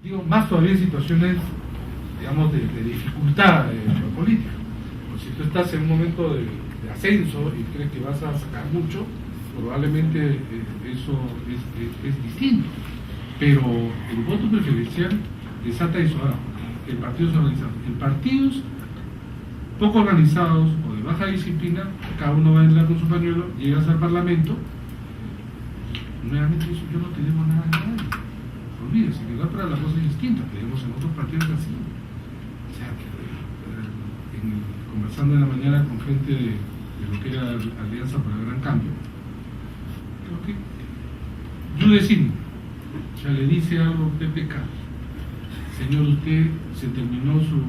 digo, más todavía en situaciones, digamos, de dificultad política. Pues si tú estás en un momento de ascenso y crees que vas a sacar mucho, probablemente eso es distinto. Pero el voto preferencial desata eso. Ahora, en partidos organizados. En partidos poco organizados o de baja disciplina, cada uno va a entrar con su pañuelo, llegas al Parlamento, nuevamente eso yo no te debo nada a nadie. Olvídese, que la otra la cosa es distinta, tenemos en otros partidos así. O sea, conversando en la mañana con gente de lo que era Alianza para el Gran Cambio, creo que Yudecín, o sea, le dice algo PPK, señor, usted se terminó su...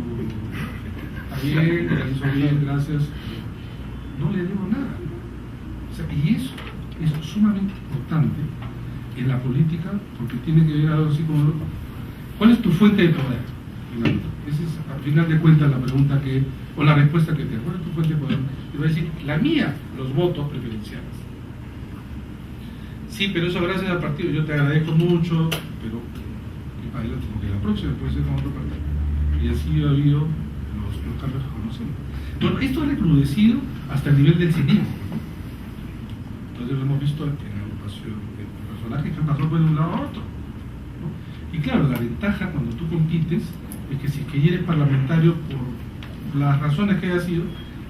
bien, la hizo bien, gracias, no le debo nada. O sea, y eso es sumamente importante en la política, porque tiene que ver algo así como, ¿cuál es tu fuente de poder? Esa es, al final de cuentas, la pregunta o la respuesta que te da. ¿Cuál es tu fuente de poder? Te voy a decir, la mía, los votos preferenciales. Sí, pero eso gracias al partido, yo te agradezco mucho, pero porque la próxima puede ser con otro partido. Y así ha habido los cambios que conocemos. Bueno, esto ha recrudecido hasta el nivel del cinismo. Entonces lo hemos visto en la agrupación de personajes que han pasado de un lado a otro, ¿no? Y claro, la ventaja cuando tú compites es que si es que eres parlamentario, por las razones que haya sido,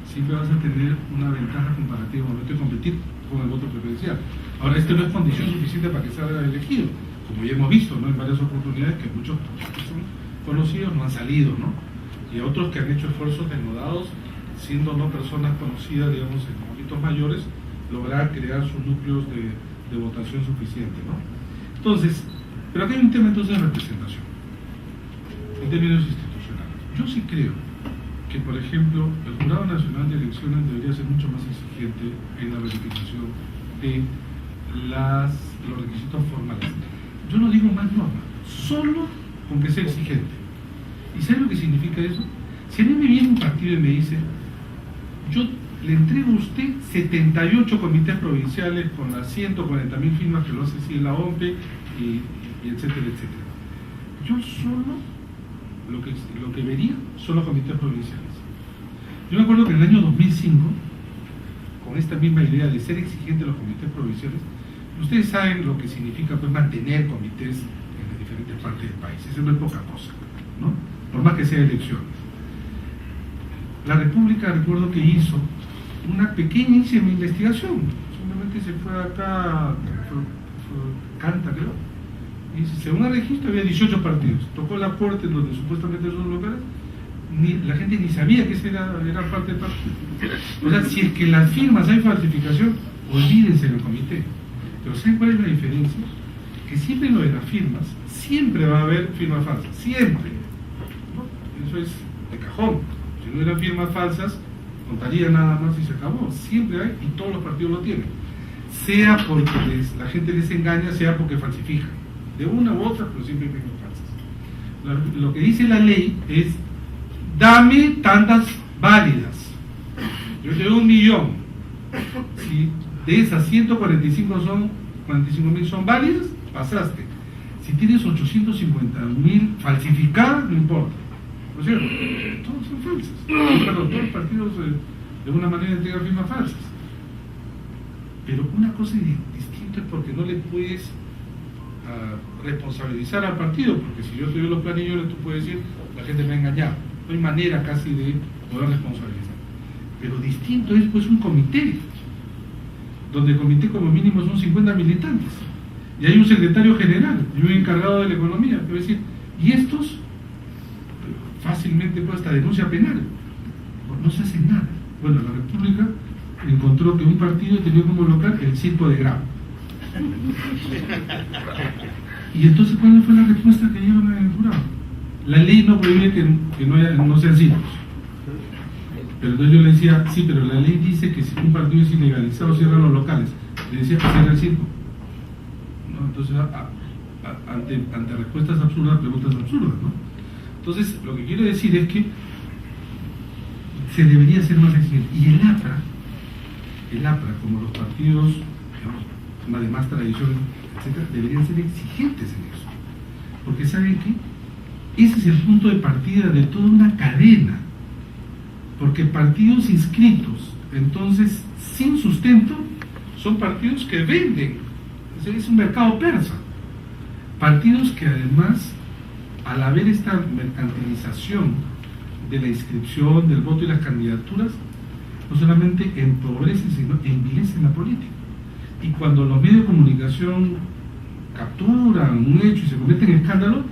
siempre vas a tener una ventaja comparativa al momento de competir con el voto preferencial. Ahora, esto no es condición suficiente para que salga elegido, como ya hemos visto, ¿no?, en varias oportunidades, que muchos que son conocidos no han salido, ¿no? Y otros que han hecho esfuerzos desnudados, siendo no personas conocidas, digamos, en ámbitos mayores, lograr crear sus núcleos de votación suficiente, ¿no? Entonces, pero aquí hay un tema entonces de representación, en términos institucionales. Yo sí creo que, por ejemplo, el Jurado Nacional de Elecciones debería ser mucho más exigente en la verificación de los requisitos formales. Yo no digo más normas, solo con que sea exigente. ¿Y sabe lo que significa eso? Si a mí me viene un partido y me dice, yo le entrego a usted 78 comités provinciales con las 140.000 firmas que lo hace así en la OMPE, y etcétera, etcétera. Yo solo lo que vería son los comités provinciales. Yo me acuerdo que en el año 2005, con esta misma idea de ser exigente en los comités provinciales, ustedes saben lo que significa, pues, mantener comités en las diferentes partes del país. Eso no es poca cosa, ¿no?, por más que sea elecciones. La República, recuerdo que hizo una pequeña investigación, simplemente se fue acá, Canta, creo, y según el registro había 18 partidos. Tocó la puerta en donde supuestamente son locales, la gente ni sabía que ese era parte del partido. O sea, si es que en las firmas hay falsificación, olvídense del comité. Pero ¿saben cuál es la diferencia? Que siempre en lo de las firmas, siempre va a haber firmas falsas, siempre, ¿no? Eso es de cajón. Si no eran firmas falsas, contaría nada más y se acabó. Siempre hay, y todos los partidos lo tienen. Sea porque la gente les engaña, sea porque falsifican. De una u otra, pero siempre hay firmas falsas. Lo que dice la ley es, dame tantas válidas. Yo te doy 1.000.000. Si de esas 45.000 son válidas, pasaste. Si tienes 850.000 falsificadas, no importa. ¿No es cierto? Todos son falsas. Pero todos los partidos de una manera entregan firmas falsas. Pero una cosa distinta es porque no le puedes responsabilizar al partido, porque si yo te doy los planillos, tú puedes decir, la gente me ha engañado. No hay manera casi de poder responsabilizar. Pero distinto es, pues, un comité, donde el comité como mínimo son 50 militantes, y hay un secretario general y un encargado de la economía, que va a decir, y estos fácilmente, pues, hasta denuncia penal, no se hace nada. Bueno, la República encontró que un partido tenía como local el circo de Grau. Y entonces, ¿cuál fue la respuesta que dieron en el jurado? La ley no prohíbe que no sean circos. Pero entonces yo le decía, sí, pero la ley dice que si un partido es ilegalizado, cierran los locales. Le decía que cierra el circo, ¿no? Entonces, ante respuestas absurdas, preguntas absurdas, ¿no? Entonces, lo que quiero decir es que se debería ser más exigente. Y el APRA, como los partidos, digamos, de más tradición, etcétera, deberían ser exigentes en eso. Porque ¿saben qué? ese es el punto de partida de toda una cadena, porque partidos inscritos, entonces sin sustento, son partidos que venden, es un mercado persa. Partidos que además, al haber esta mercantilización de la inscripción, del voto y las candidaturas, no solamente empobrecen, sino envilecen la política. Y cuando los medios de comunicación capturan un hecho y se convierte en escándalo,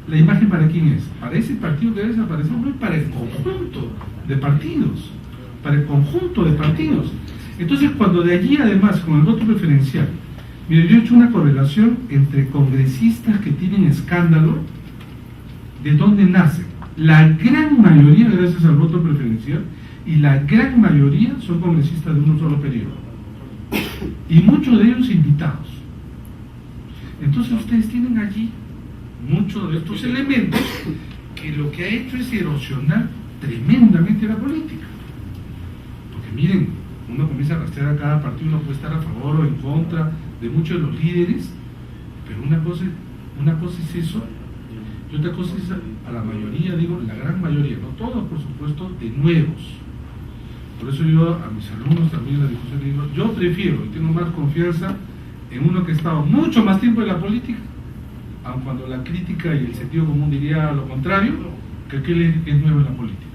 ¿la imagen para quién es? Para ese partido que debe desaparecer, no es para el conjunto de partidos, para el conjunto de partidos. Entonces, cuando de allí además, con el voto preferencial, mire, yo he hecho una correlación entre congresistas que tienen escándalo, de dónde nacen. La gran mayoría, gracias al voto preferencial, y la gran mayoría son congresistas de un solo periodo. Y muchos de ellos invitados. Entonces ustedes tienen allí muchos de estos elementos que lo que ha hecho es erosionar tremendamente la política. Porque miren, uno comienza a rastrear a cada partido, uno puede estar a favor o en contra de muchos de los líderes, pero una cosa es eso, y otra cosa es a la mayoría, digo, la gran mayoría, no todos por supuesto, de nuevos. Por eso yo a mis alumnos también en la discusión les digo, yo prefiero y tengo más confianza en uno que ha estado mucho más tiempo en la política, aun cuando la crítica y el sentido común diría lo contrario, que aquel que es nuevo en la política.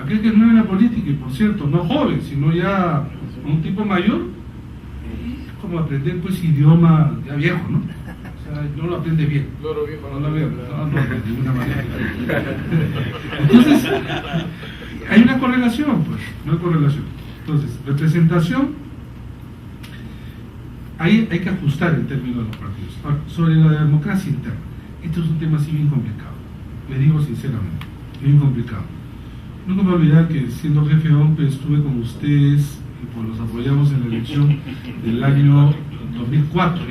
Aquel que es nuevo en la política, y por cierto, no joven, sino ya un tipo mayor, es como aprender pues idioma ya viejo, ¿no? O sea, no lo aprende bien. No de ninguna manera. Entonces, hay una correlación, pues, no hay correlación. Entonces, representación, ahí hay que ajustar el término de los partidos. Ahora, sobre la democracia interna, esto es un tema así bien complicado, le digo sinceramente, bien complicado. Nunca me voy a olvidar que siendo jefe de OMPE estuve con ustedes y pues los apoyamos en la elección del año 2004.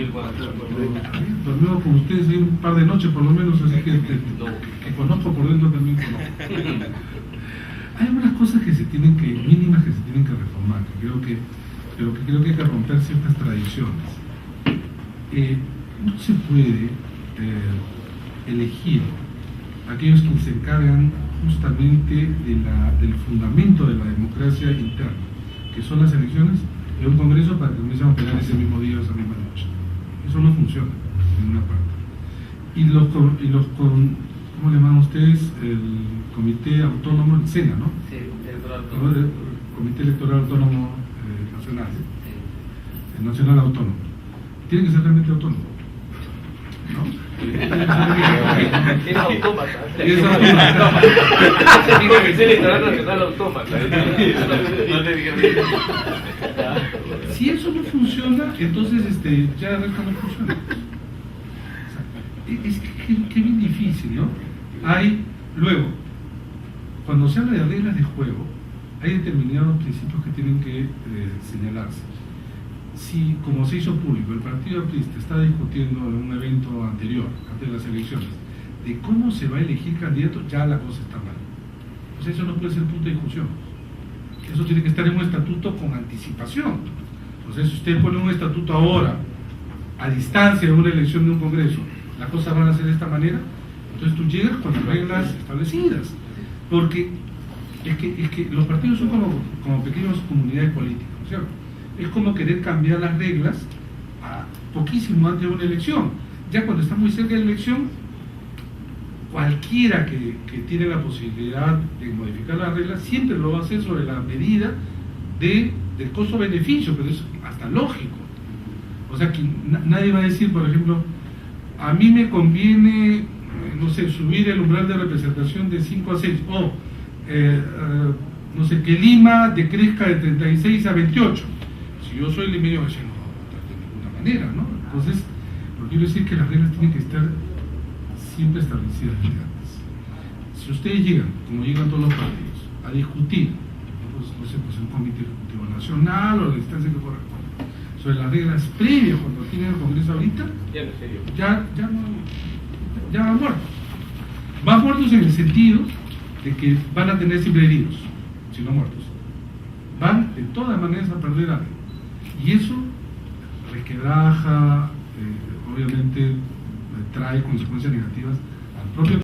Dormimos con ustedes un par de noches por lo menos, así que conozco por dentro también conozco. Hay algunas cosas que mínimas que se tienen que reformar, pero que creo que hay que romper ciertas tradiciones. No se puede elegir aquellos que se encargan justamente del fundamento de la democracia interna, que son las elecciones de un congreso para que comiencen a operar ese mismo día o esa misma noche. Eso no funciona en una parte. ¿Cómo le llaman ustedes? El Comité Autónomo, el SENA, ¿no? Sí, el Comité Electoral Autónomo Nacional. Sí. El Nacional Autónomo. Tiene que ser realmente autónomo, ¿no? Es autómata. Es autómata. Es el electoral nacional autómata. No te digas bien. Si eso no funciona, entonces ya el resto no funciona. Es que bien difícil, ¿no? Luego, cuando se habla de reglas de juego, hay determinados principios que tienen que señalarse. Si, como se hizo público, el partido aprista está discutiendo en un evento anterior, antes de las elecciones, de cómo se va a elegir candidato, ya la cosa está mal. O sea, eso no puede ser punto de discusión. Eso tiene que estar en un estatuto con anticipación. O sea, si usted pone un estatuto ahora, a distancia de una elección de un congreso, las cosas van a ser de esta manera, entonces tú llegas con las reglas establecidas. Porque es que los partidos son como pequeñas comunidades políticas, ¿no es cierto? Es como querer cambiar las reglas poquísimo antes de una elección. Ya cuando está muy cerca de la elección, cualquiera que tiene la posibilidad de modificar las reglas siempre lo va a hacer sobre la medida del costo-beneficio, pero es hasta lógico. O sea, que nadie va a decir, por ejemplo, a mí me conviene, no sé, subir el umbral de representación de 5 a 6, o no sé, que Lima decrezca de 36 a 28. Si yo soy limeño, voy a decir, no, de ninguna manera, ¿no? Entonces, lo que quiero decir es que las reglas tienen que estar siempre establecidas desde antes. Si ustedes llegan, como llegan todos los partidos, a discutir, pues, no sé, pues un comité ejecutivo nacional o la instancia que corresponda, sobre las reglas previas cuando tienen el Congreso ahorita, ya van muertos. Van muertos en el sentido de que van a tener siempre heridos, si no muertos. Van de todas maneras a perder algo. Y eso resquebraja, obviamente trae consecuencias negativas al propio